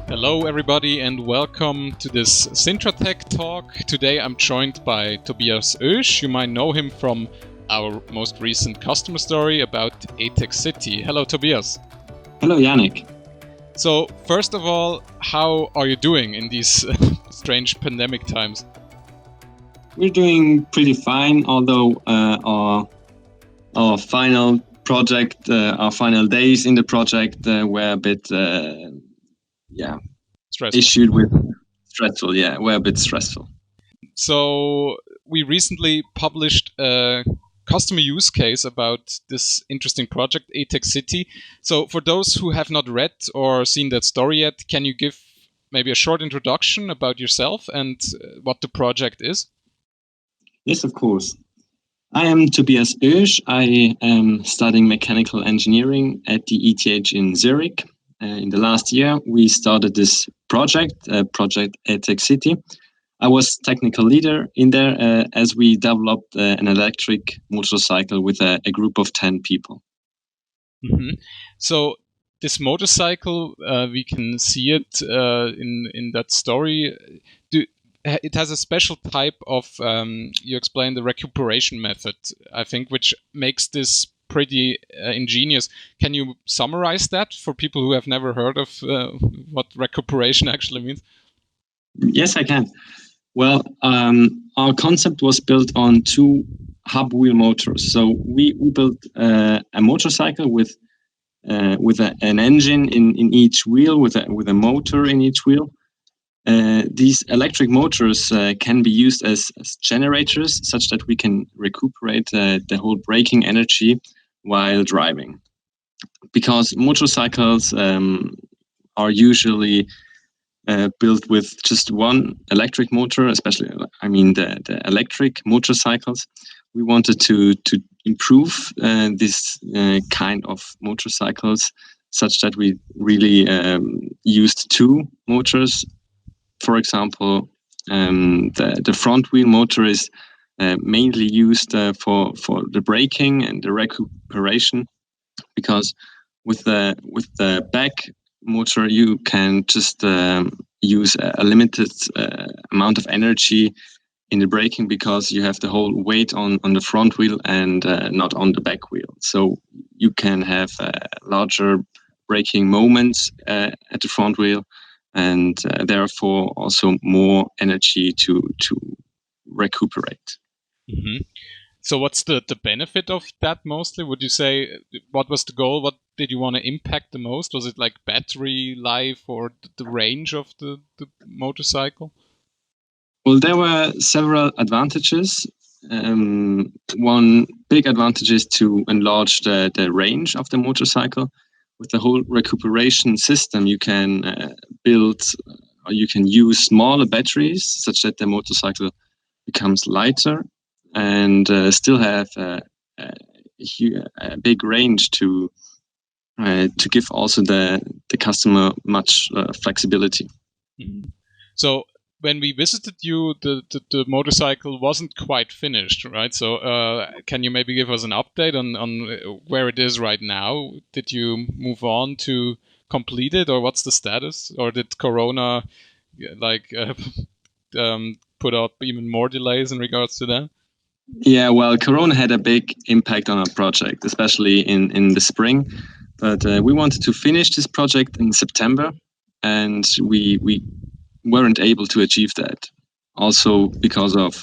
Hello everybody and welcome to this Sintratec Talk. Today I'm joined by Tobias Oesch. You might know him from our most recent customer story about ETHEC City. Hello Tobias. Hello Yannick. So first of all, how are you doing in these strange pandemic times? We're doing pretty fine, although our final project, our final days in the project were a bit Stressful. issued with stressful. Yeah, were a bit stressful. So we recently published a customer use case about this interesting project, ETHEC City. So for those who have not read or seen that story yet, can you give maybe a short introduction about yourself and what the project is? Yes, of course. I am Tobias Oesch. I am studying mechanical engineering at the ETH in Zurich. In the last year, we started this project ETHEC City. I was technical leader in there as we developed an electric motorcycle with a group of 10 people. Mm-hmm. So this motorcycle, we can see it in that story. It has a special type of, you explained the recuperation method, I think, which makes this pretty ingenious. Can you summarize that for people who have never heard of what recuperation actually means? Yes, I can. Well, our concept was built on two hub wheel motors. So we built a motorcycle with an engine in each wheel, with a motor in each wheel. These electric motors can be used as generators, such that we can recuperate the whole braking energy while driving. Because motorcycles are usually built with just one electric motor, especially, the electric motorcycles. We wanted to improve this kind of motorcycles, such that we really used two motors. For example, the front wheel motor is mainly used for the braking and the recuperation, because with the back motor you can just use a limited amount of energy in the braking, because you have the whole weight on the front wheel and not on the back wheel. So you can have larger braking moments at the front wheel, and therefore also more energy to recuperate. Mm-hmm. So what's the benefit of that mostly? Would you say, what was the goal? What did you want to impact the most? Was it like battery life or the range of the motorcycle? Well, there were several advantages. One big advantage is to enlarge the range of the motorcycle. With the whole recuperation system, you can build, or you can use smaller batteries, such that the motorcycle becomes lighter and still have a big range to give also the customer much flexibility. Mm-hmm. So when we visited you, the motorcycle wasn't quite finished, right? So can you maybe give us an update on where it is right now? Did you move on to complete it, or what's the status? Or did Corona put up even more delays in regards to that? Yeah, well, Corona had a big impact on our project, especially in the spring. But we wanted to finish this project in September, and we weren't able to achieve that. Also because of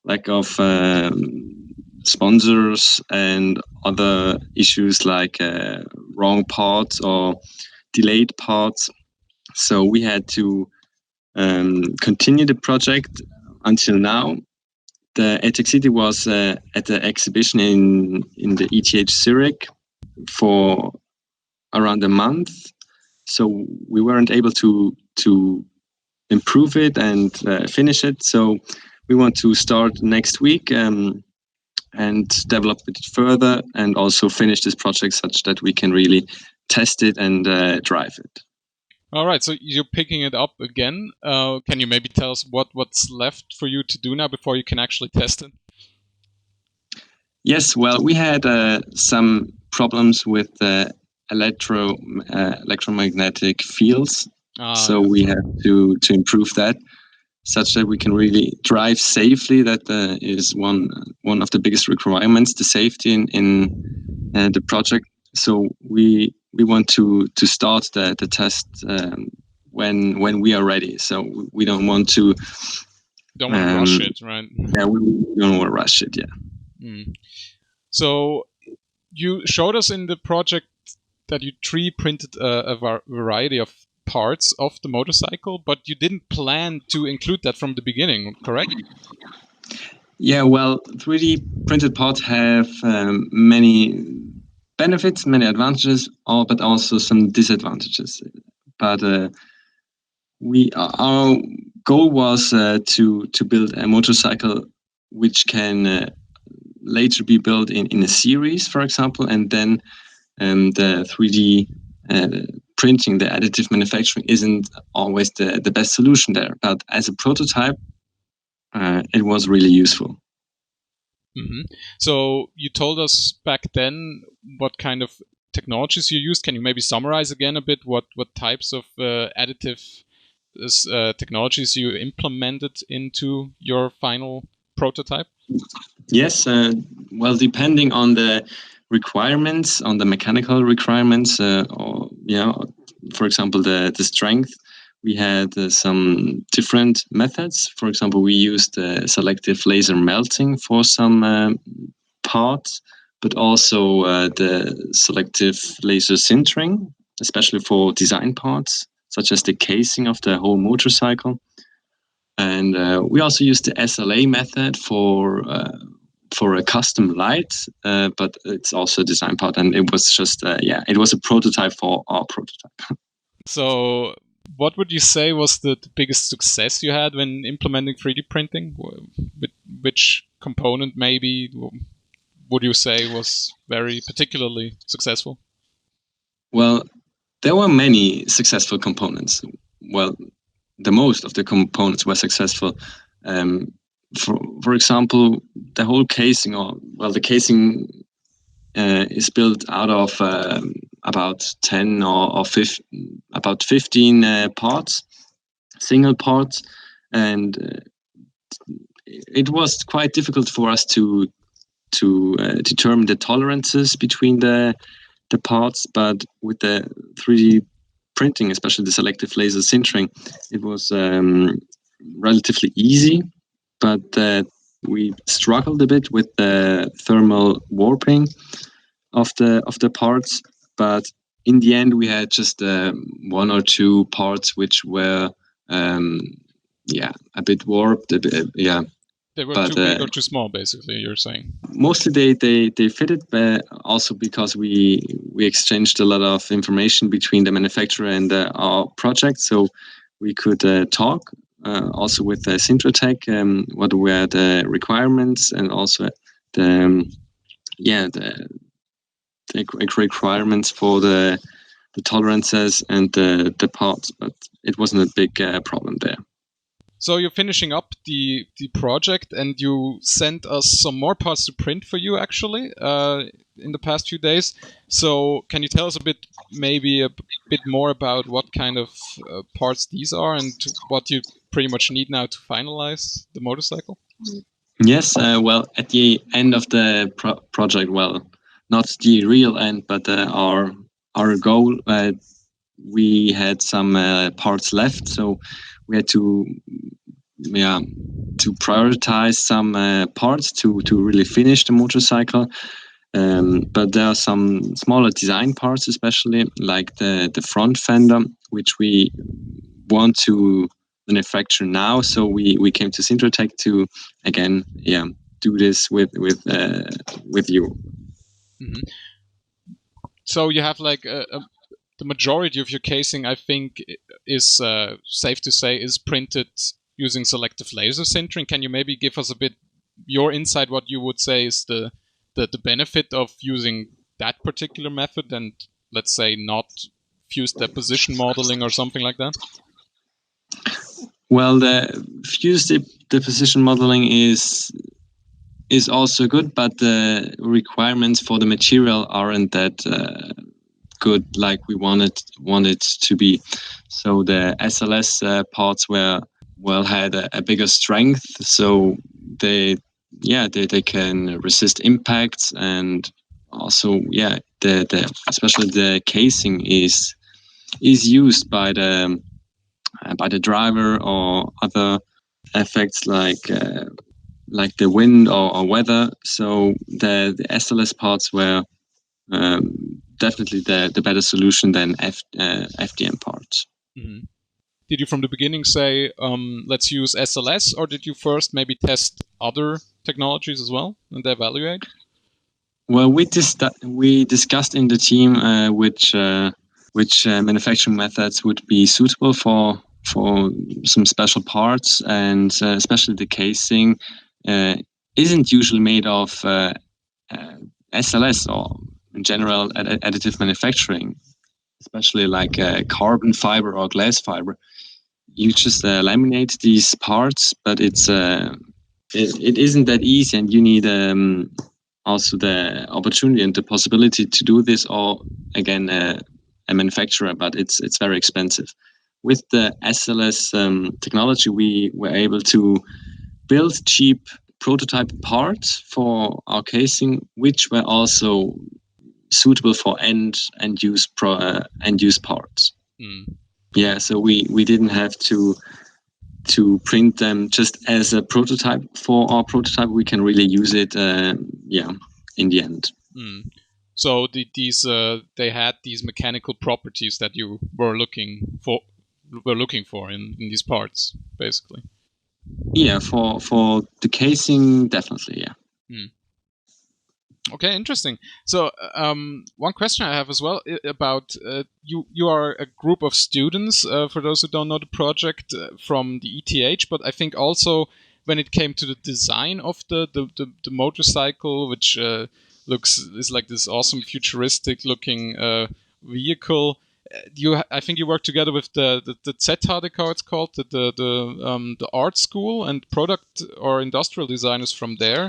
lack of sponsors and other issues like wrong parts or delayed parts. So we had to continue the project until now. The ETHEC City was at the exhibition in the ETH Zurich for around a month. So we weren't able to improve it and finish it. So we want to start next week and develop it further, and also finish this project such that we can really test it and drive it. All right, so you're picking it up again. Can you maybe tell us what's left for you to do now before you can actually test it? Yes, well, we had some problems with the electromagnetic fields So we have to improve that, such that we can really drive safely. That is one of the biggest requirements, the safety in the project. So we want to start the test when we are ready. So we don't want to rush it, right? Yeah, we don't want to rush it. Yeah. So you showed us in the project that you 3D printed a variety of parts of the motorcycle, but you didn't plan to include that from the beginning, correct? Yeah, well, 3D printed parts have many benefits, many advantages, but also some disadvantages. But our goal was to build a motorcycle which can later be built in a series, for example, and then the 3D printing, the additive manufacturing, isn't always the best solution there. But as a prototype, it was really useful. So you told us back then what kind of technologies you used. Can you maybe summarize again a bit what types of additive technologies you implemented into your final prototype? Yes, well, depending on the requirements, on the mechanical requirements, or for example, the strength, we had some different methods. For example, we used selective laser melting for some parts, but also the selective laser sintering, especially for design parts, such as the casing of the whole motorcycle. And we also used the SLA method for a custom light, but it's also a design part, and it was just it was a prototype for our prototype. So what would you say was the biggest success you had when implementing 3D printing? Which component maybe would you say was very particularly successful? Well, there were many successful components. Well, the most of the components were successful. For example, the whole casing, the casing is built out of about 10 or 15 parts, single parts, and it was quite difficult for us to determine the tolerances between the parts. But with the 3D printing, especially the selective laser sintering, it was relatively easy, but we struggled a bit with the thermal warping of the parts. But in the end, we had just 1 or 2 parts which were a bit warped. They were too big or too small, basically, you're saying? Mostly they fitted, but also because we exchanged a lot of information between the manufacturer and our project, so we could talk also with Sintratec, what were the requirements, and also the requirements for the tolerances and the parts, but it wasn't a big problem there. So you're finishing up the project, and you sent us some more parts to print for you, actually, in the past few days. So can you tell us a bit more about what kind of parts these are and what you pretty much need now to finalize the motorcycle? Yes, well, at the end of the project, well, not the real end, but our goal, we had some parts left, so we had to prioritize some parts to really finish the motorcycle. But there are some smaller design parts, especially like the front fender, which we want to manufacture now. So we came to Sintratec to again do this with you. Mm-hmm. So you have like the majority of your casing, I think, is safe to say is printed using selective laser sintering. Can you maybe give us a bit your insight, what you would say is the benefit of using that particular method, and let's say not fused deposition modeling or something like that? Well, the fused deposition modeling is also good, but the requirements for the material aren't that good like we want it to be. So the SLS parts had a bigger strength, so they can resist impacts, and also the especially the casing is used by the driver or other effects like the wind or weather. So the SLS parts were definitely the better solution than FDM parts. Mm-hmm. Did you from the beginning say, let's use SLS, or did you first maybe test other technologies as well and evaluate? Well, we discussed in the team which manufacturing methods would be suitable for some special parts, and especially the casing isn't usually made of SLS or in general additive manufacturing, especially like carbon fiber or glass fiber. You just laminate these parts, but it isn't that easy, and you need also the opportunity and the possibility to do this, or again a manufacturer, but it's very expensive. With the SLS technology, we were able to build cheap prototype parts for our casing, which were also suitable for end use parts. Yeah, so we didn't have to print them just as a prototype. For our prototype, we can really use it in the end. So they had these mechanical properties that you were looking for in these parts, basically. Yeah, for the casing, definitely, yeah. Okay, interesting. So one question I have as well about you are a group of students, for those who don't know the project, from the ETH, but I think also when it came to the design of the motorcycle, which is like this awesome futuristic looking vehicle. I think you work together with the ETHEC, how it's called, the art school and product or industrial designers from there.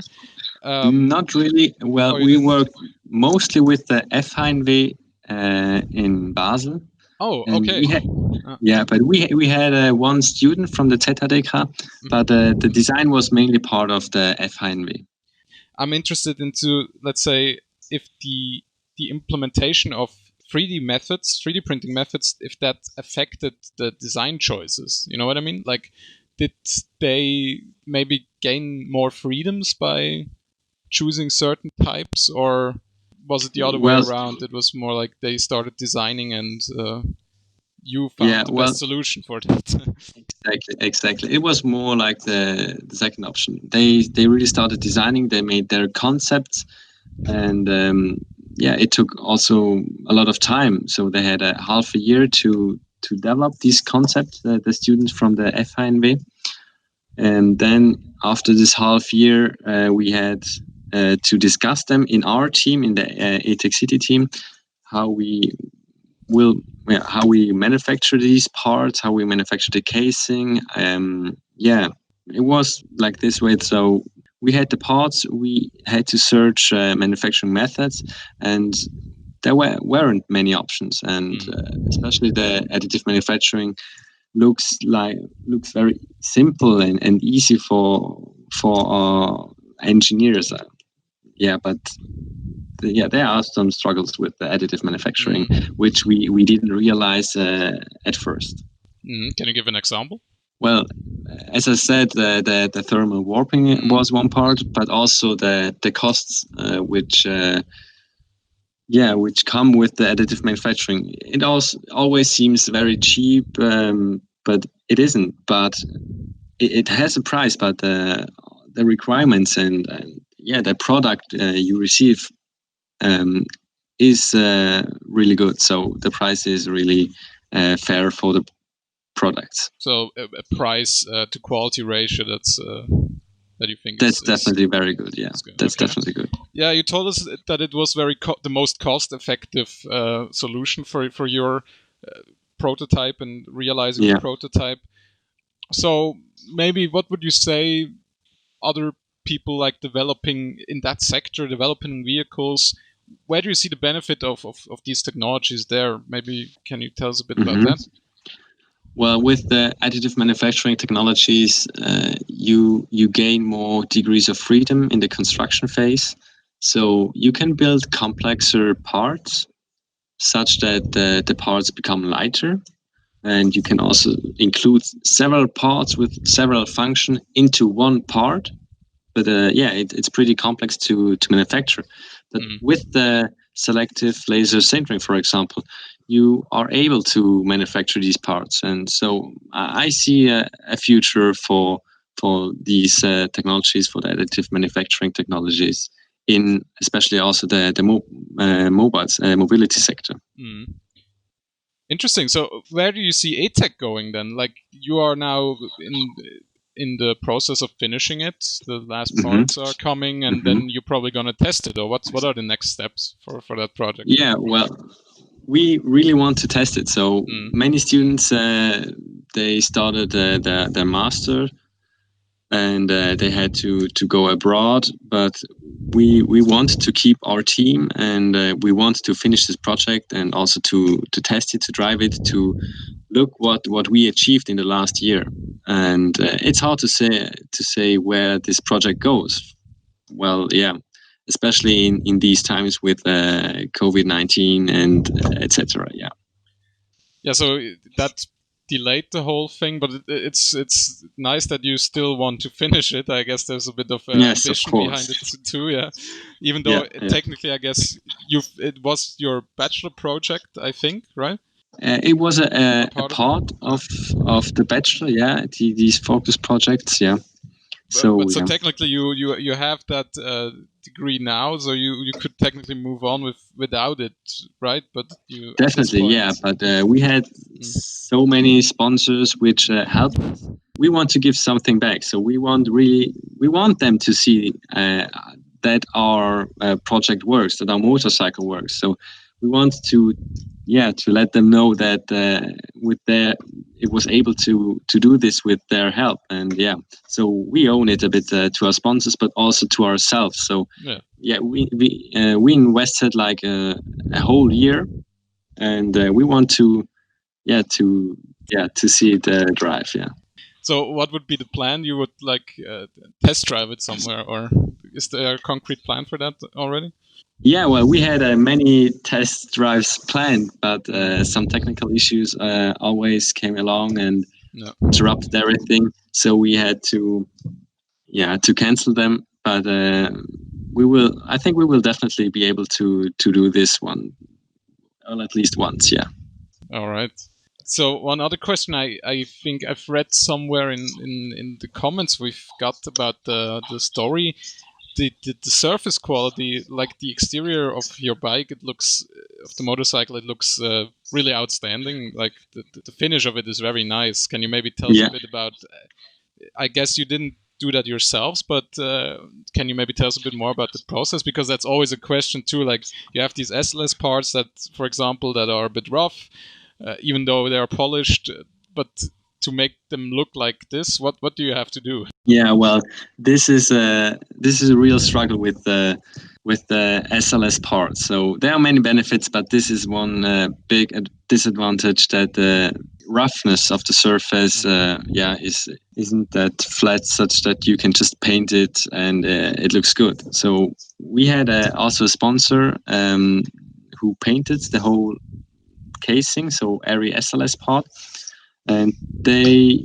Not really. Well, we work mostly with the FHNW in Basel. Oh, okay. But we had one student from the Sintratec, but the design was mainly part of the FHNW. I'm interested into, let's say, if the implementation of 3D printing methods, if that affected the design choices. You know what I mean? Like, did they maybe gain more freedoms by choosing certain types, or was it the other way around? It was more like they started designing and you found the best solution for that. Exactly. It was more like the second option. They really started designing. They made their concepts, and it took also a lot of time. So they had a half a year to develop these concepts. The students from the FHNW, and then after this half year, we had to discuss them in our team, in the ETHEC City team, how we manufacture these parts, how we manufacture the casing. It was like this way. So we had the parts, we had to search manufacturing methods, and there weren't many options. And especially the additive manufacturing looks very simple and easy for engineers. But there are some struggles with the additive manufacturing, which we didn't realize at first. Can you give an example? Well, as I said, the thermal warping was one part, but also the costs which come with the additive manufacturing. It always seems very cheap, but it isn't. But it has a price, but the requirements and the product you receive is really good. So the price is really fair for the products. So a price to quality ratio that you think that's definitely very good. Yeah, that's definitely good. Yeah, you told us that it was the most cost-effective solution for your prototype and realizing the prototype. So maybe what would you say other people like developing in that sector, developing vehicles, where do you see the benefit of these technologies there? Maybe can you tell us a bit about that? Well, with the additive manufacturing technologies, you gain more degrees of freedom in the construction phase. So you can build complexer parts such that the parts become lighter. And you can also include several parts with several functions into one part. But it's pretty complex to manufacture. But with the selective laser sintering, for example, you are able to manufacture these parts. And so I see a future for these technologies, for the additive manufacturing technologies, in especially also the mobility sector. Interesting. So where do you see ETHEC going then? Like, you are now in the process of finishing it. The last parts are coming, and then you're probably going to test it. Or what are the next steps for that project? Yeah, well, we really want to test it. So many students, they started their master, and they had to go abroad. But we want to keep our team, and we want to finish this project, and also to test it, to drive it, to look what we achieved in the last year. And it's hard to say where this project goes. Well, yeah, especially in these times with COVID-19 and etc. Yeah, so that delayed the whole thing, but it's nice that you still want to finish it. I guess there's a bit of ambition behind it too. Yeah, even though technically, I guess it was your bachelor project, I think, right? It was a part of the bachelor. Yeah, these focus projects. Yeah. So technically, you have that degree now, so you could technically move on without it, right? But you definitely, yeah. But we had so many sponsors which helped us. We want to give something back, so we want them to see that our project works, that our motorcycle works. So we want to let them know that it was able to do this with their help. And so we own it a bit to our sponsors, but also to ourselves. So we invested like a whole year, and we want to see it drive. Yeah. So what would be the plan? You would test drive it somewhere, or is there a concrete plan for that already? Yeah, well, we had many test drives planned, but some technical issues always came along and interrupted everything. So we had to cancel them. But I think we will definitely be able to do this one, or at least once. Yeah. All right. So one other question I think I've read somewhere in the comments we've got about the story. The surface quality, like the exterior of your bike, of the motorcycle, it looks really outstanding. Like the finish of it is very nice. Can you maybe tell us a bit about? I guess you didn't do that yourselves, but can you maybe tell us a bit more about the process? Because that's always a question too. Like, you have these SLS parts that, for example, that are a bit rough, even though they are polished, but to make them look like this, what do you have to do? Yeah, well, this is a real struggle with the SLS parts. So there are many benefits, but this is one big disadvantage, that the roughness of the surface isn't that flat, such that you can just paint it and it looks good. So we had also a sponsor who painted the whole casing, so every SLS part. And they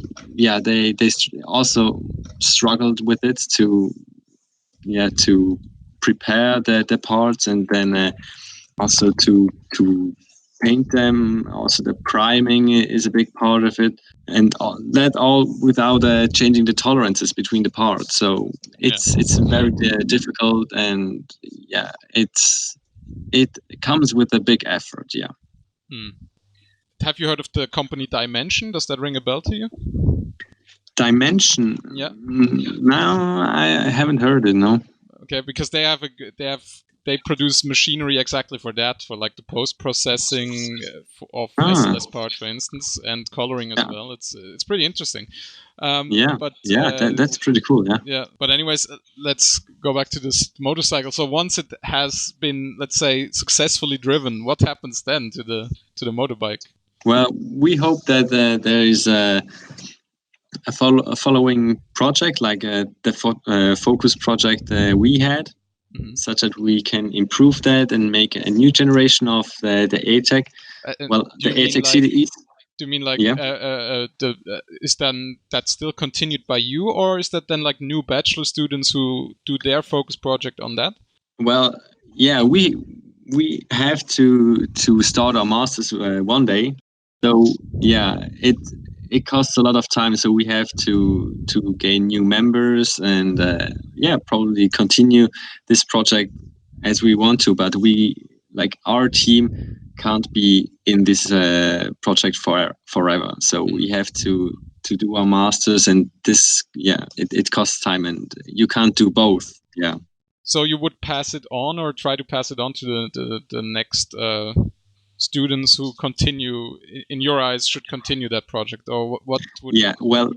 also struggled with it to prepare the parts, and then also to paint them. Also, the priming is a big part of it, and that all without changing the tolerances between the parts. So it's very difficult, and it comes with a big effort. Yeah. Have you heard of the company Dimension? Does that ring a bell to you? Dimension? Yeah. No, I haven't heard it. No. Okay, because they have they produce machinery exactly for that, for like the post-processing of SLS parts, for instance, and coloring as well. It's pretty interesting. That's pretty cool. Yeah. But anyways, let's go back to this motorcycle. So once it has been, let's say, successfully driven, what happens then to the motorbike? Well, we hope that there is a following project, like the focus project we had, such that we can improve that and make a new generation of the ETHEC. The ETHEC CDEs. Do you mean like is then that still continued by you, or is that then like new bachelor students who do their focus project on that? Well, yeah, we have to start our masters one day. So yeah, it costs a lot of time. So we have to gain new members and probably continue this project as we want to. But our team can't be in this project forever. So we have to do our masters, and this it costs time, and you can't do both. Yeah. So you would pass it on, or try to pass it on to the next students who continue, in your eyes, should continue that project, or what would? Yeah. Well,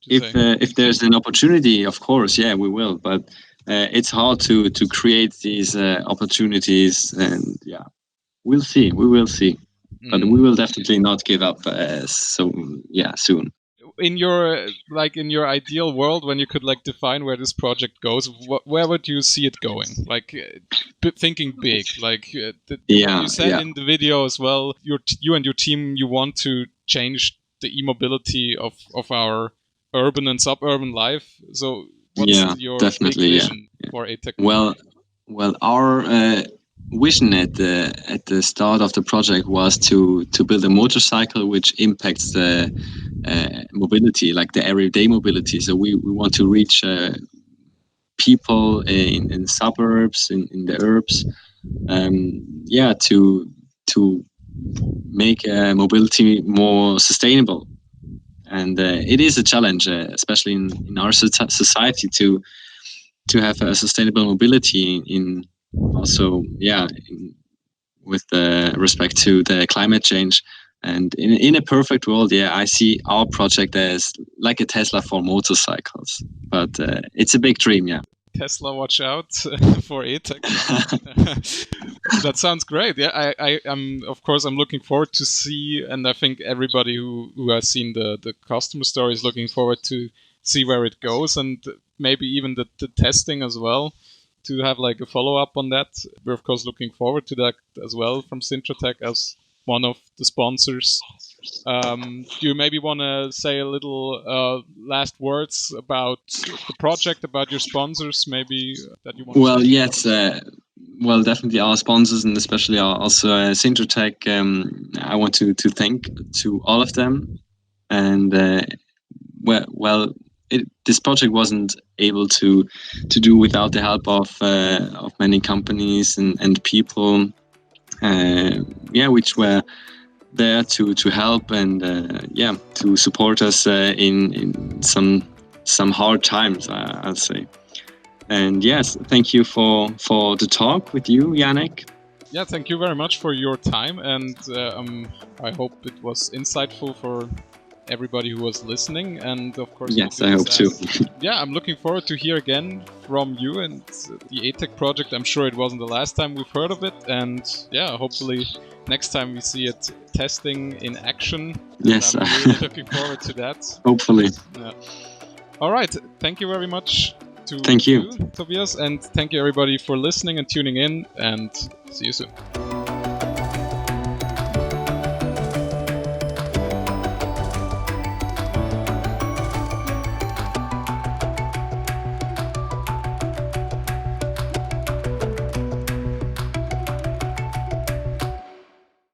if there's an opportunity, of course, yeah, we will. But it's hard to create these opportunities, and yeah. We'll see. We will see, but we will definitely not give up. Soon. In your ideal world, when you could like define where this project goes, where would you see it going? Like thinking big, like you said in the video as well. You and your team, you want to change the e-mobility of our urban and suburban life. So what's your vision for ETHEC? Well, our vision at the start of the project was to build a motorcycle which impacts the mobility, like the everyday mobility. So we want to reach people in suburbs, in the urbs, to make mobility more sustainable. And it is a challenge, especially in our society, to have a sustainable mobility with respect to the climate change. And in a perfect world, I see our project as like a Tesla for motorcycles. But it's a big dream, Tesla, watch out for ETHEC. That sounds great. Yeah, I'm looking forward to see, and I think everybody who has seen the customer story is looking forward to see where it goes, and maybe even the testing as well, to have like a follow-up on that. We're of course looking forward to that as well from Sintratec as one of the sponsors. Do you maybe want to say a little last words about the project, about your sponsors, maybe that you want to say? Yes. Definitely our sponsors, and especially also Sintratec. I want to thank to all of them. And this project wasn't able to do without the help of many companies and people, which were there to help and to support us in some hard times, I'll say. And yes, thank you for the talk with you, Yannick. Yeah, thank you very much for your time, and I hope it was insightful for everybody who was listening. And of course, yes, I hope too. I'm looking forward to hear again from you and the ETHEC project. I'm sure it wasn't the last time we've heard of it, and hopefully next time we see it testing in action. Yes, I'm really looking forward to that. Hopefully. Yeah. All right, thank you very much. Thank you, Tobias, and thank you everybody for listening and tuning in, and see you soon.